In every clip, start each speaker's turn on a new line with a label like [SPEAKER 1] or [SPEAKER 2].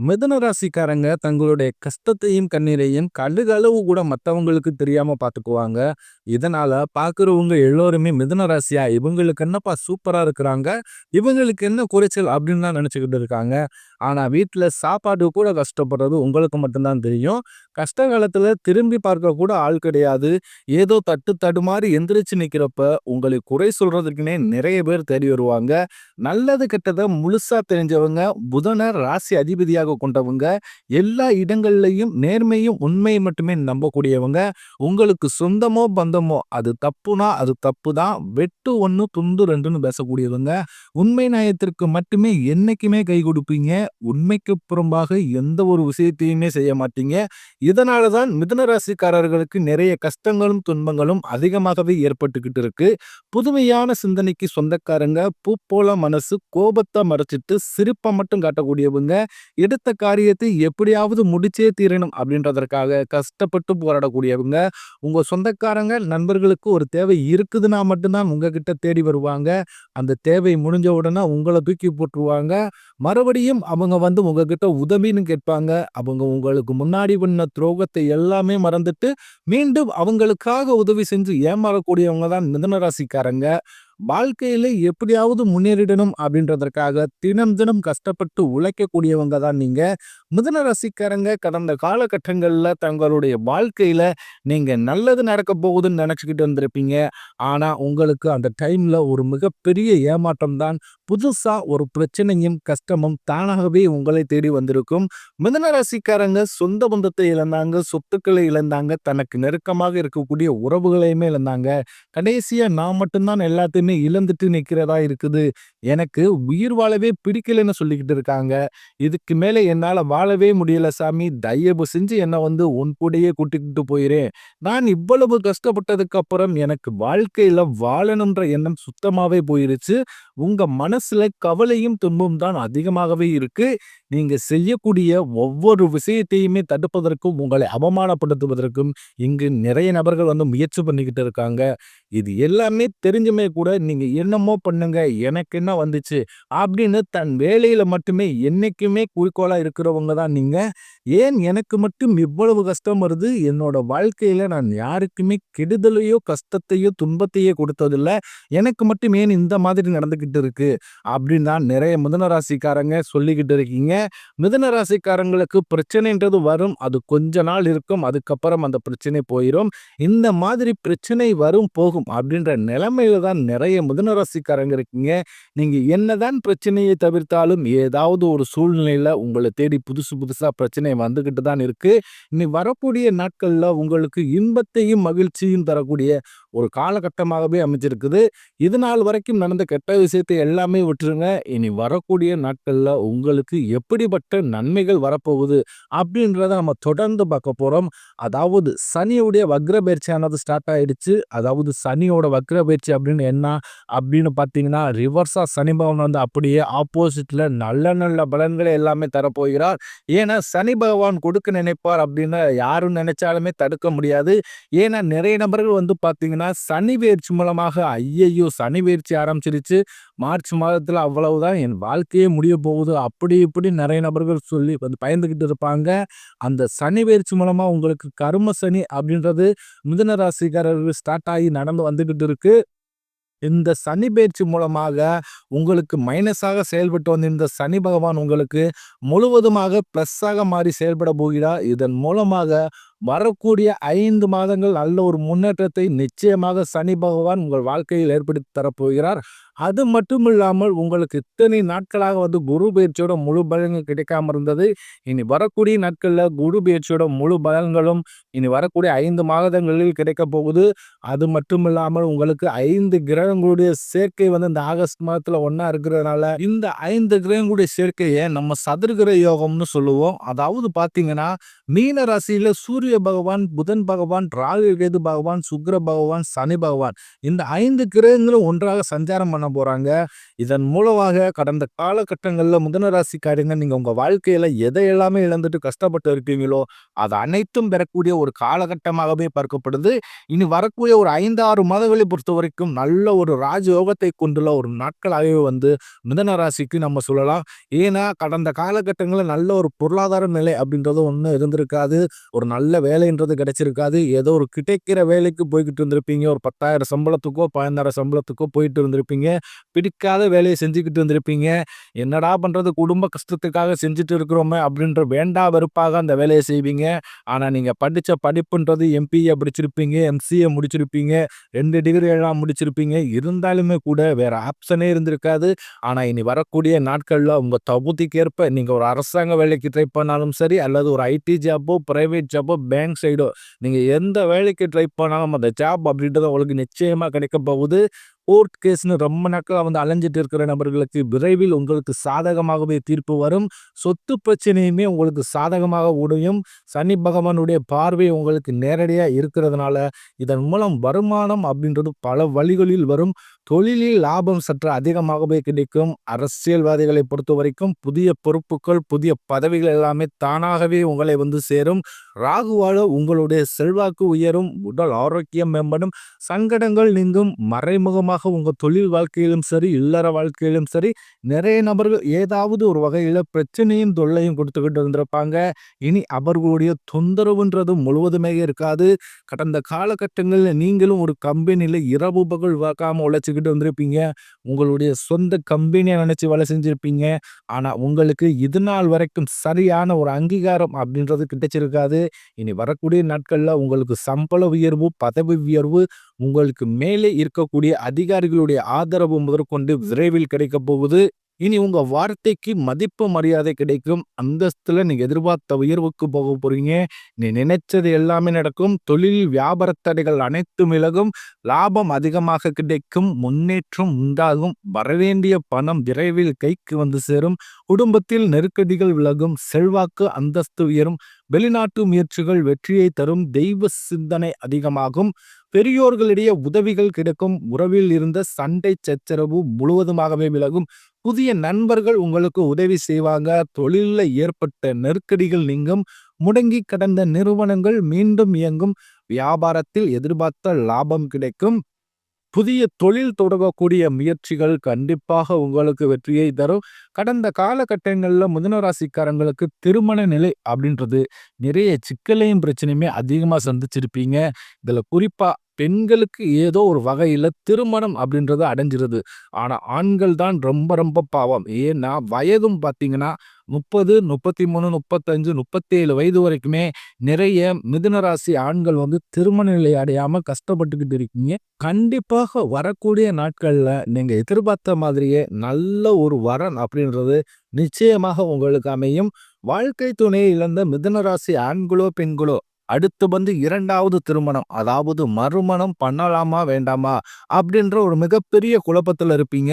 [SPEAKER 1] மிதுன ராசிக்காரங்க தங்களுடைய கஷ்டத்தையும் கண்ணீரையும் கடுகளவு கூட மத்தவங்களுக்கு தெரியாம பார்த்துக்குவாங்க. இதனால பார்க்குறவங்க எல்லோருமே மிதுன ராசியா இவங்களுக்கு என்னப்பா சூப்பரா இருக்கிறாங்க. இவங்களுக்கு என்ன குறைச்சல் அப்படின்னு தான் நினைச்சுக்கிட்டு இருக்காங்க. ஆனா வீட்ல சாப்பாடு கூட கஷ்டப்படுறது உங்களுக்கு மட்டும் தான் தெரியும். கஷ்ட காலத்துல திரும்பி பார்க்க கூட ஆள் கிடையாது. ஏதோ தட்டு தடுமாறி எந்திரிச்சு நிக்கிறப்ப உங்களை குறை சொல்றதுக்குன்னே நிறைய பேர் தேடி வருவாங்க. நல்லது கெட்டத முழுசா தெரிஞ்சவங்க, புதன ராசி அதிபதியாக கொண்டவங்க, எல்லா இடங்கள்லயும் நேர்மையும் உண்மையும் மட்டுமே நம்பக்கூடியவங்க, உங்களுக்கு சொந்தமோ பந்தமோ அது தப்புனா அது தப்பு தான், வெட்டு 1 துண்டு 2ன்னு பேசக்கூடியவங்க, உண்மை நியாயத்திற்கு மட்டுமே என்னைக்குமே கை கொடுப்பீங்க, உண்மைக்கு புறம்பாக எந்த ஒரு விஷயத்தையுமே செய்ய மாட்டீங்க. இதனால தான் மிதுன ராசிக்காரர்களுக்கு நிறைய கஷ்டங்களும் துன்பங்களும் அதிகமாகவே ஏற்பட்டுக்கிட்டு இருக்கு. புதுமையான சிந்தனைக்கு சொந்தக்காரங்க, பூ போல மனசு, கோபத்தை மறைச்சிட்டு சிரிப்பை மட்டும் காட்டக்கூடியவங்க, எடுத்த காரியத்தை எப்படியாவது முடிச்சே தீரணும் அப்படின்றதற்காக கஷ்டப்பட்டு போராடக்கூடியவங்க, உங்க சொந்தக்காரங்க நண்பர்களுக்கு ஒரு தேவை இருக்குதுன்னா மட்டும்தான் உங்ககிட்ட தேடி வருவாங்க. அந்த தேவை முடிஞ்ச உடனே உங்களை தூக்கி போட்டுருவாங்க. மறுபடியும் அவங்க வந்து உங்ககிட்ட உதவின்னு கேட்பாங்க. அவங்க உங்களுக்கு முன்னாடி பண்ண துரோகத்தை எல்லாமே மறந்துட்டு மீண்டும் அவங்களுக்காக உதவி செஞ்சு ஏமாறக்கூடியவங்க தான் மிதுன ராசிக்காரங்க. வாழ்க்கையில எப்படியாவது முன்னேறிடணும் அப்படின்றதற்காக தினம் தினம் கஷ்டப்பட்டு உழைக்கக்கூடியவங்க தான் நீங்க. மிதுன ராசிக்காரங்க கடந்த காலகட்டங்கள்ல தங்களுடைய வாழ்க்கையில நீங்க நல்லது நடக்க போகுதுன்னு நினைச்சுக்கிட்டு வந்திருப்பீங்க. ஆனா உங்களுக்கு அந்த டைம்ல ஒரு மிகப்பெரிய ஏமாற்றம் தான். புதுசா ஒரு பிரச்சனையும் கஷ்டமும் தானாகவே உங்களை தேடி வந்திருக்கும். மிதுன ராசிக்காரங்க சொந்த பந்தத்தை இழந்தாங்க, சொத்துக்களை இழந்தாங்க, தனக்கு நெருக்கமாக இருக்கக்கூடிய உறவுகளையுமே இழந்தாங்க. கடைசியா நான் மட்டும்தான் எல்லாத்தையுமே இழந்துட்டு நிக்கிறதா இருக்குது. எனக்கு உயிர் வாழவே பிடிக்கலன்னு சொல்லிக்கிட்டு இருக்காங்க. இதுக்கு மேல என்னால வாழவே முடியல சாமி. தயவு செஞ்சு என்ன வந்து உன் கூடயே கூட்டிக்கிட்டு போயிரு. நான் இவ்வளவு கஷ்டப்பட்டதுக்கு அப்புறம் எனக்கு வாழ்க்கையில வாழணும்ன்ற எண்ணம் சுத்தமாவே போயிருச்சு. உங்க மனசுல கவலையும் துன்பமும் தான் அதிகமாகவே இருக்கு. நீங்க செய்யக்கூடிய ஒவ்வொரு விஷயத்தையுமே தடுப்பதற்கும், உங்களை அவமானப்படுத்துவதற்கும் இங்கு நிறைய நபர்கள் வந்து முயற்சி பண்ணிக்கிட்டு இருக்காங்க. இது எல்லாமே தெரிஞ்சுமே கூட நீங்க என்னமோ பண்ணுங்க, எனக்கு என்ன வந்துச்சு அப்படின்னு தன் வேலையில மட்டுமே என்னைக்குமே குறிக்கோளா இருக்கிறவங்க தான் நீங்க. ஏன் எனக்கு மட்டும் இவ்வளவு கஷ்டம் வருது? என்னோட வாழ்க்கையில நான் யாருக்குமே கெடுதலையோ, கஷ்டத்தையோ, துன்பத்தையோ கொடுத்ததில்ல. எனக்கு மட்டும் ஏன் இந்த மாதிரி நடந்துகிட்டு இருக்கு? அப்படின்னு தான் நிறைய மிதுன ராசிக்காரங்க சொல்லிக்கிட்டு இருக்கீங்க. மிதுன ராசிக்காரங்களுக்கு பிரச்சனைன்றது வரும். அது கொஞ்ச நாள் இருக்கும். அதுக்கப்புறம் அந்த பிரச்சனை போயிரும். இந்த மாதிரி பிரச்சனை வரும் போகும் அப்படின்ற நிலைமையில தான் நிறைய மிதுன ராசிக்காரங்க இருக்கீங்க. நீங்க என்னதான் பிரச்சனையை தவிர்த்தாலும் ஏதாவது ஒரு சூழ்நிலையில உங்களை தேடி புதுசு புதுசா பிரச்சனை வந்துகிட்டு தான் இருக்கு. இனி வரக்கூடிய நாட்கள்ல உங்களுக்கு இன்பத்தையும் மகிழ்ச்சியும் தரக்கூடிய ஒரு காலகட்டமாகவே அமைஞ்சிருக்குது. இது நாள் வரைக்கும் நடந்த கெட்ட விஷயத்தை எல்லாமே விட்டுருங்க. இனி வரக்கூடிய நாட்கள்ல உங்களுக்கு எப்படிப்பட்ட நன்மைகள் வரப்போகுது அப்படின்றத நம்ம தொடர்ந்து பார்க்க போறோம். அதாவது சனியுடைய வக்ர பயிற்சியானது ஸ்டார்ட் ஆயிடுச்சு. அதாவது சனியோட வக்ர பயிற்சி அப்படின்னு என்ன அப்படின்னு பார்த்தீங்கன்னா, ரிவர்ஸா சனி பகவான் வந்து அப்படியே ஆப்போசிட்ல நல்ல நல்ல பலன்களை எல்லாமே தரப்போகிறார். ஏன்னா சனி பகவான் கொடுக்க நினைப்பார் அப்படின்னு யாரும் நினைச்சாலுமே தடுக்க முடியாது. ஏன்னா நிறைய நபர்கள் வந்து பார்த்தீங்கன்னா, சனி பயிற்சி மூலமாக ஐயையோ சனி பயிற்சி ஆரம்பிச்சிருச்சு, மார்ச் மாதத்துல அவ்வளவுதான் என் வாழ்க்கையே முடிய போகுது அப்படி இப்படி நிறைய நபர்கள் சொல்லி வந்து பயந்துகிட்டு இருப்பாங்க. அந்த சனி பயிற்சி மூலமா உங்களுக்கு கர்ம சனி அப்படின்றது மிதுன ராசிக்காரர்கள் ஸ்டார்ட் ஆகி நடந்து வந்துகிட்டு இருக்கு. இந்த சனி பெயர்ச்சி மூலமாக உங்களுக்கு மைனஸாக செயல்பட்டு வந்திருந்த சனி பகவான் உங்களுக்கு முழுவதுமாக பிளஸ்ஸாக மாறி செயல்பட போகிறார். இதன் மூலமாக வரக்கூடிய 5 மாதங்கள் நல்ல ஒரு முன்னேற்றத்தை நிச்சயமாக சனி பகவான் உங்கள் வாழ்க்கையில் ஏற்படுத்தி தரப்போகிறார். அது மட்டும் இல்லாமல் உங்களுக்கு இத்தனை நாட்களாக வந்து குரு பயிற்சியோட முழு பலன்கள் கிடைக்காம இருந்தது. இனி வரக்கூடிய நாட்கள்ல குரு பயிற்சியோட முழு பலன்களும் இனி வரக்கூடிய 5 மாதங்களில் கிடைக்க போகுது. அது மட்டும் இல்லாமல் உங்களுக்கு 5 கிரகங்களுடைய சேர்க்கை வந்து இந்த ஆகஸ்ட் மாதத்துல ஒண்ணா இருக்கிறதுனால இந்த 5 கிரகங்களுடைய சேர்க்கையை நம்ம சதுர்கிரக யோகம்னு சொல்லுவோம். அதாவது பாத்தீங்கன்னா மீன ராசியில சூரியனுடைய சூரிய பகவான், புதன் பகவான், ராகு கேது பகவான், சுக்கிர பகவான், சனி பகவான் இந்த 5 கிரகங்களும் ஒன்றாக சஞ்சாரம் பண்ண போறாங்க. இதன் மூலமாக கடந்த காலகட்டங்கள்ல மிதுன ராசிக்காரங்க நீங்க உங்க வாழ்க்கையில எதை எல்லாமே இழந்துட்டு கஷ்டப்பட்டு இருக்கீங்களோ, அது அனைத்தும் பெறக்கூடிய ஒரு காலகட்டமாகவே பார்க்கப்படுது. இனி வரக்கூடிய ஒரு 5, 6 மாதங்களை பொறுத்தவரைக்கும் நல்ல ஒரு ராஜயோகத்தை கொண்டுள்ள ஒரு நாட்களாகவே மிதுன ராசிக்கு நம்ம சொல்லலாம். ஏன்னா கடந்த காலகட்டங்கள்ல நல்ல ஒரு பொருளாதார நிலை அப்படின்றது ஒண்ணு இருந்திருக்காது. ஒரு நல்ல வேலைன்றது கிடைச்சிருக்காது. ஏதோ ஒரு கிடைக்கிற வேலைக்கு போய்கிட்டு இருந்திருப்பீங்க. ஒரு 10,000 சம்பளத்துக்கோ 15,000 சம்பளத்துக்கோ போயிட்டு இருந்திருப்பீங்க. பிடிக்காத வேலையை செஞ்சுக்கிட்டு இருந்திருப்பீங்க. என்னடா பண்றது, குடும்ப கஷ்டத்துக்காக செஞ்சுட்டு இருக்கிறோமே அப்படின்ற வேண்டா வெறுப்பாக அந்த வேலையை செய்வீங்க. ஆனா நீங்க படிச்ச படிப்புன்றது எம்பிஏ படிச்சிருப்பீங்க, எம்சிஏ முடிச்சிருப்பீங்க, 2 டிகிரி எல்லாம் முடிச்சிருப்பீங்க. இருந்தாலுமே கூட வேற ஆப்ஷனே இருந்திருக்காது. ஆனா இனி வரக்கூடிய நாட்கள்ல உங்க தகுதிக்கேற்ப நீங்க ஒரு அரசாங்க வேலைக்கு ட்ரை பண்ணாலும் சரி, அல்லது ஒரு ஐடி ஜாப்போ, பிரைவேட் ஜாப்போ, பேங்க் சைடோ நீங்க எந்த வேலைக்கு ட்ரை பண்ணாலும் அந்த ஜாப் அப்படின்றது உங்களுக்கு நிச்சயமா கிடைக்க போகுது. கோர்ட் கேஸ்ன்னு ரொம்ப நாட்களா அலைஞ்சிட்டு இருக்கிற நபர்களுக்கு விரைவில் உங்களுக்கு சாதகமாகவே தீர்ப்பு வரும். சொத்து பிரச்சனையுமே உங்களுக்கு சாதகமாக முடியும். சனி பகவானுடைய பார்வை உங்களுக்கு நேரடியா இருக்கிறதுனால இதன் மூலம் வருமானம் அப்படின்றது பல வழிகளில் வரும். தொழிலில் லாபம் சற்று அதிகமாகவே கிடைக்கும். அரசியல்வாதிகளை பொறுத்த வரைக்கும் புதிய பொறுப்புகள், புதிய பதவிகள் எல்லாமே தானாகவே உங்களை சேரும். ராகுவால உங்களுடைய செல்வாக்கு உயரும், உடல் ஆரோக்கியம் மேம்படும், சங்கடங்கள் நீங்கும். மறைமுகமாக உங்க தொழில் வாழ்க்கையிலும் சரி, இல்லற வாழ்க்கையிலும் சரி, நிறைய நபர்கள் ஏதாவது ஒரு வகையில பிரச்சனையும் தொல்லையும் கொடுத்துக்கிட்டு இருந்திருப்பாங்க. இனி அவர்களுடைய தொந்தரவுன்றது முழுவதுமே இருக்காது. கடந்த காலகட்டங்களில் நீங்களும் ஒரு கம்பெனியில இரவு பகல் பார்க்காம உழைச்சிக்கிட்டு வந்திருப்பீங்க. உங்களுடைய சொந்த கம்பெனியை நினைச்சு வேலை செஞ்சிருப்பீங்க. ஆனா உங்களுக்கு இது நாள் வரைக்கும் சரியான ஒரு அங்கீகாரம் அப்படின்றது கிடைச்சிருக்காது. இனி வரக்கூடிய நாட்கள்ல உங்களுக்கு சம்பள உயர்வு, பதவி உயர்வு, உங்களுக்கு மேலே இருக்கக்கூடிய அதிகாரிகளுடைய ஆதரவு முதற்கொண்டு விரைவில் கிடைக்க போகுது. இனி உங்க வார்த்தைக்கு மதிப்பு மரியாதை கிடைக்கும். அந்தஸ்துல நீங்க எதிர்பார்த்த உயர்வுக்கு போக போறீங்க. நீ நினைச்சது எல்லாமே நடக்கும். தொழில் வியாபார தடைகள் அனைத்தும் விலகும். லாபம் அதிகமாக கிடைக்கும். முன்னேற்றம் உண்டாகும். வரவேண்டிய பணம் விரைவில் கைக்கு சேரும். குடும்பத்தில் நெருக்கடிகள் விலகும். செல்வாக்கு அந்தஸ்து உயரும். வெளிநாட்டு முயற்சிகள் வெற்றியை தரும். தெய்வ சிந்தனை அதிகமாகும். பெரியோர்களிடையே உதவிகள் கிடைக்கும். உறவில் இருந்த சண்டை சச்சரவு முழுவதுமாகவே விலகும். புதிய நண்பர்கள் உங்களுக்கு உதவி செய்வாங்க. தொழிலில் ஏற்பட்ட நெருக்கடிகள் நீங்கும். முடங்கி கடந்த நிறுவனங்கள் மீண்டும் இயங்கும். வியாபாரத்தில் எதிர்பார்த்த லாபம் கிடைக்கும். புதிய தொழில் தொடங்கக்கூடிய முயற்சிகள் கண்டிப்பாக உங்களுக்கு வெற்றியை தரும். கடந்த காலகட்டங்கள்ல மிதுன ராசிக்காரங்களுக்கு திருமண நிலை அப்படின்றது நிறைய சிக்கலையும் பிரச்சனையுமே அதிகமா சந்திச்சிருப்பீங்க. இதுல குறிப்பா பெண்களுக்கு ஏதோ ஒரு வகையில திருமணம் அப்படின்றது அடைஞ்சிருது. ஆனா ஆண்கள் தான் ரொம்ப ரொம்ப பாவம். ஏன்னா வயதும் பார்த்தீங்கன்னா 30, 33, 35, 37 வயது வரைக்குமே நிறைய மிதுன ராசி ஆண்கள் திருமண நிலை அடையாம கஷ்டப்பட்டுக்கிட்டு இருக்கீங்க. கண்டிப்பாக வரக்கூடிய நாட்கள்ல நீங்க எதிர்பார்த்த மாதிரியே நல்ல ஒரு வரன் அப்படின்றது நிச்சயமாக உங்களுக்கு அமையும். வாழ்க்கை துணையை இழந்த மிதுன ராசி ஆண்களோ பெண்களோ அடுத்து 2வது திருமணம், அதாவது மறுமணம் பண்ணலாமா வேண்டாமா அப்படின்ற ஒரு மிகப்பெரிய குழப்பத்துல இருப்பீங்க.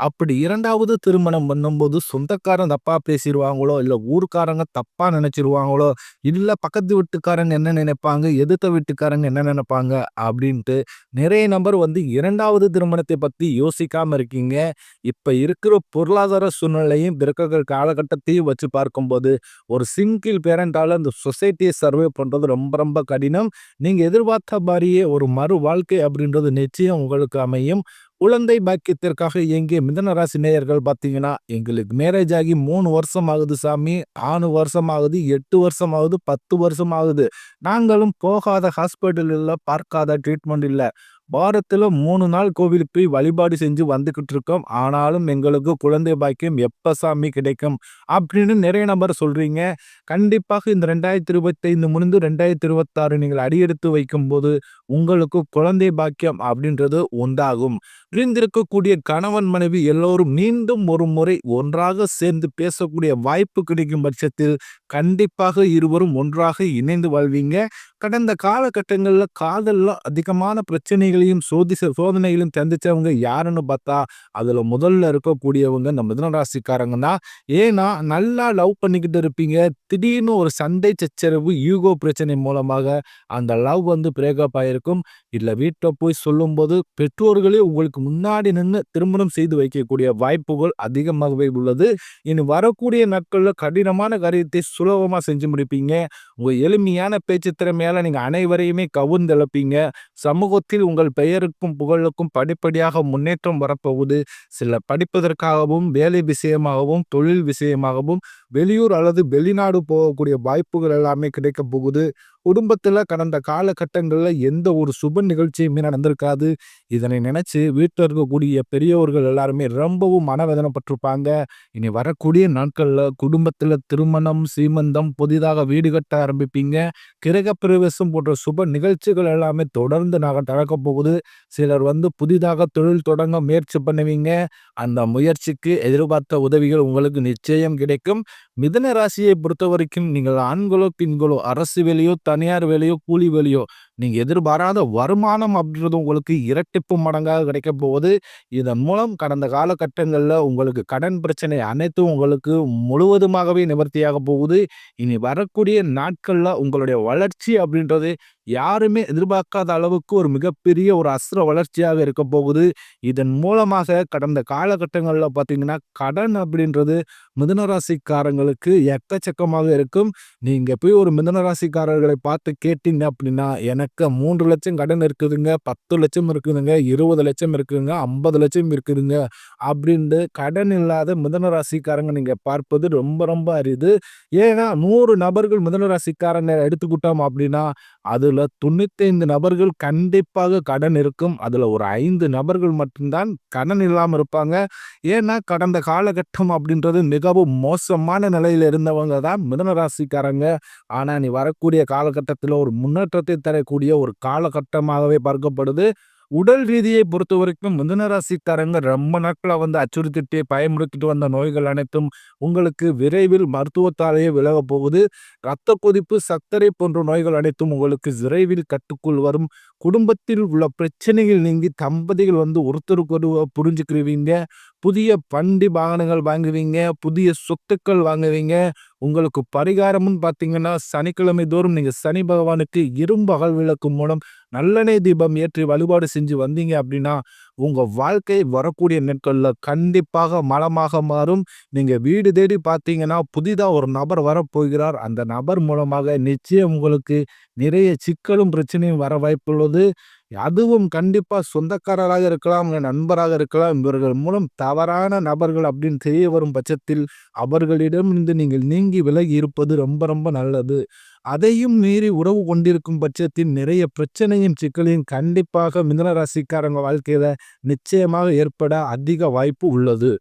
[SPEAKER 1] அப்படி 2வது திருமணம் பண்ணும்போது சொந்தக்காரன் தப்பா பேசிடுவாங்களோ, இல்ல ஊர்க்காரங்க தப்பா நினைச்சிருவாங்களோ, இல்ல பக்கத்து வீட்டுக்காரங்க என்ன நினைப்பாங்க, எதிர்த்த வீட்டுக்காரங்க என்ன நினைப்பாங்க அப்படின்ட்டு நிறைய நபர் 2வது திருமணத்தை பத்தி யோசிக்காம இருக்கீங்க. இப்ப இருக்கிற பொருளாதார சூழ்நிலையும் பிறகு காலகட்டத்தையும் வச்சு பார்க்கும்போது ஒரு சிங்கிள் பேரண்டால இந்த சொசைட்டியை சர்வே பண்றது ரொம்ப ரொம்ப கடினம். நீங்க எதிர்பார்த்த மாதிரியே ஒரு மறு வாழ்க்கை அப்படின்றது நிச்சயம் உங்களுக்கு அமையும். குழந்தை பாக்கியத்திற்காக இயங்கிய மிதுன ராசி நேயர்கள் பார்த்தீங்கன்னா, எங்களுக்கு மேரேஜ் ஆகி 3 வருஷம் ஆகுது சாமி, 6 வருஷம் ஆகுது, 8 வருஷம் ஆகுது, 10 வருஷம் ஆகுது. நாங்களும் போகாத ஹாஸ்பிட்டல் இல்ல, பார்க்காத ட்ரீட்மெண்ட் இல்ல. வாரத்துல 3 நாள் கோவிலுக்கு போய் வழிபாடு செஞ்சு வந்துகிட்டு இருக்கோம். ஆனாலும் எங்களுக்கு குழந்தை பாக்கியம் எப்ப சாமி கிடைக்கும் அப்படின்னு நிறைய நபர் சொல்றீங்க. கண்டிப்பாக இந்த 2025 முடிந்து 2026 நீங்கள் அடியெடுத்து வைக்கும்போது உங்களுக்கு குழந்தை பாக்கியம் அப்படின்றது உண்டாகும். பிரிந்திருக்கக்கூடிய கணவன் மனைவி எல்லோரும் மீண்டும் ஒரு முறை ஒன்றாக சேர்ந்து பேசக்கூடிய வாய்ப்பு கிடைக்கும் பட்சத்தில் கண்டிப்பாக இருவரும் ஒன்றாக இணைந்து வாழ்வீங்க. கடந்த காலகட்டங்கள்ல காதல்ல அதிகமான பிரச்சனைகளையும், சோதனைகளையும் சந்திச்சவங்க யாருன்னு பார்த்தா, அதுல முதல்ல இருக்கக்கூடியவங்க இந்த மிதுன ராசிக்காரங்க தான். ஏன்னா, நல்லா லவ் பண்ணிக்கிட்டு இருப்பீங்க. திடீர்னு ஒரு சண்டை சச்சரவு, ஈகோ பிரச்சனை மூலமாக அந்த லவ் பிரேக்கப் ஆயிருக்கும். இல்ல வீட்ல போய் சொல்லும்போது, பெற்றோர்களே உங்களுக்கு முன்னாடி நின்னு திருமணம் செய்து வைக்கக்கூடிய வாய்ப்புகள் அதிகமாகவே உள்ளது. இனி வரக்கூடிய நாட்கள்ல கடினமான காரியத்தை சுலபமா செஞ்சு முடிப்பீங்க. உங்க எளிமையான பேச்சு திறமையால நீங்க அனைவரையுமே கவுர்ந்தெழுப்பீங்க. சமூகத்தில் உங்கள் பெயருக்கும், புகழுக்கும் படிப்படியாக முன்னேற்றம் வரப்போகுது. சிலர் படிப்பதற்காகவும், வேலை விஷயமாகவும், தொழில் விஷயமாகவும் வெளியூர் அல்லது வெளிநாடு போகக்கூடிய வாய்ப்புகள் எல்லாமே கிடைக்கப் போகுது. குடும்பத்துல கடந்த காலகட்டங்கள்ல எந்த ஒரு சுப நிகழ்ச்சியுமே நடந்திருக்காது. இதனை நினைச்சு வீட்ல இருக்கக்கூடிய பெரியவர்கள் எல்லாருமே ரொம்பவும் மனவேதனைப்பட்டிருப்பாங்க. இனி வரக்கூடிய நாட்கள்ல குடும்பத்துல திருமணம், சீமந்தம், புதிதாக வீடு கட்ட ஆரம்பிப்பீங்க. கிரகப்பிரவேசம் போன்ற சுப நிகழ்ச்சிகள் எல்லாமே தொடர்ந்து நடக்கப் போகுது. சிலர் புதிதாக தொழில் தொடங்க முயற்சி பண்ணுவீங்க. அந்த முயற்சிக்கு எதிர்பார்த்த உதவிகள் உங்களுக்கு நிச்சயம் கிடைக்கும். மிதுன ராசியை பொறுத்தவரைக்கும் நீங்கள் ஆண்களோ, பெண்களோ அரசு வேலையோ, தனியார் வேலையோ, கூலி வேலையோ நீங்க எதிர்பாராத வருமானம் அப்படின்றது உங்களுக்கு இரட்டிப்பு மடங்காக கிடைக்கப் போகுது. இதன் மூலம் கடந்த காலகட்டங்கள்ல உங்களுக்கு கடன் பிரச்சனை அனைத்தும் உங்களுக்கு முழுவதுமாகவே நிவர்த்தியாக போகுது. இனி வரக்கூடிய நாட்கள்ல உங்களுடைய வளர்ச்சி அப்படின்றது யாருமே எதிர்பார்க்காத அளவுக்கு ஒரு மிகப்பெரிய ஒரு அசுர வளர்ச்சியாக இருக்க போகுது. இதன் மூலமாக கடந்த காலகட்டங்கள்ல பார்த்தீங்கன்னா, கடன் அப்படின்றது மிதுன ராசிக்காரங்களுக்கு எக்கச்சக்கமாக இருக்கும். நீங்க போய் ஒரு மிதுன ராசிக்காரர்களை பார்த்து கேட்டீங்க அப்படின்னா, எனக்கு 3,00,000 கடன் இருக்குதுங்க, 10,00,000 இருக்குதுங்க, 20,00,000 இருக்குதுங்க, 50,00,000 இருக்குதுங்க அப்படின்னு கடன் இல்லாத மிதுன ராசிக்காரங்க நீங்க பார்ப்பது ரொம்ப ரொம்ப அரிது. ஏன்னா 100 நபர்கள் மிதுன ராசிக்காரங்க எடுத்துக்கிட்டோம் அப்படின்னா, அதுல 95 நபர்கள் கண்டிப்பாக கடன் இருக்கும். அதுல ஒரு 5 நபர்கள் மட்டும் தான் கடன் இல்லாம இருப்பாங்க. ஏன்னா கடந்த காலகட்டம் அப்படின்றது மிகவும் மோசமான நிலையில இருந்தவங்க தான் மிதுன ராசிக்காரங்க. ஆனா நீ வரக்கூடிய காலகட்டத்தில ஒரு முன்னேற்றத்தை தரக்கூடிய ஒரு காலகட்டமாகவே பார்க்கப்படுது. உடல் ரீதியை பொறுத்தவரைக்கும் மிதுன ராசிக்காரங்க ரொம்ப நாட்களா அச்சுறுத்திட்டு, பயமுறுத்திட்டு வந்த நோய்கள் அனைத்தும் உங்களுக்கு விரைவில் மருத்துவத்தாலேயே விலகப் போகுது. இரத்த கொதிப்பு, சர்க்கரை போன்ற நோய்கள் அனைத்தும் உங்களுக்கு விரைவில் கட்டுக்குள் வரும். குடும்பத்தில் உள்ள பிரச்சனைகள் நீங்கி தம்பதிகள் ஒருத்தருக்கொருவர் புரிஞ்சுக்கிருவீங்க. புதிய வண்டி வாகனங்கள் வாங்குவீங்க. புதிய சொத்துக்கள் வாங்குவீங்க. உங்களுக்கு பரிகாரம்னு பார்த்தீங்கன்னா, சனிக்கிழமை தோறும் நீங்க சனி பகவானுக்கு இரும்பு அகல் விளக்கு மூலம் நல்லெண்ணெய் தீபம் ஏற்றி வழிபாடு செஞ்சு வந்தீங்க அப்படின்னா, உங்க வாழ்க்கை வரக்கூடிய நாட்கள்ல கண்டிப்பாக மலமாக மாறும். நீங்க வீடு தேடி பார்த்தீங்கன்னா, புதிதா ஒரு நபர் வரப்போகிறார். அந்த நபர் மூலமாக நிச்சயம் உங்களுக்கு நிறைய சிக்கலும், பிரச்சனையும் வர வாய்ப்புள்ளது. அதுவும் கண்டிப்பா சொந்தக்காரராக இருக்கலாம், உங்க நண்பராக இருக்கலாம். இவர்கள் மூலம் தவறான நபர்கள் அப்படின்னு தெரிய வரும் பட்சத்தில், அவர்களிடமிருந்து நீங்கள் நீங்கி விலகி இருப்பது ரொம்ப ரொம்ப நல்லது. அதையும் மீறி உறவு கொண்டிருக்கும் பட்சத்தில் நிறைய பிரச்சனையும், சிக்கலையும் கண்டிப்பாக மிதுன ராசிக்காரங்க வாழ்க்கையில நிச்சயமாக ஏற்பட அதிக வாய்ப்பு உள்ளது.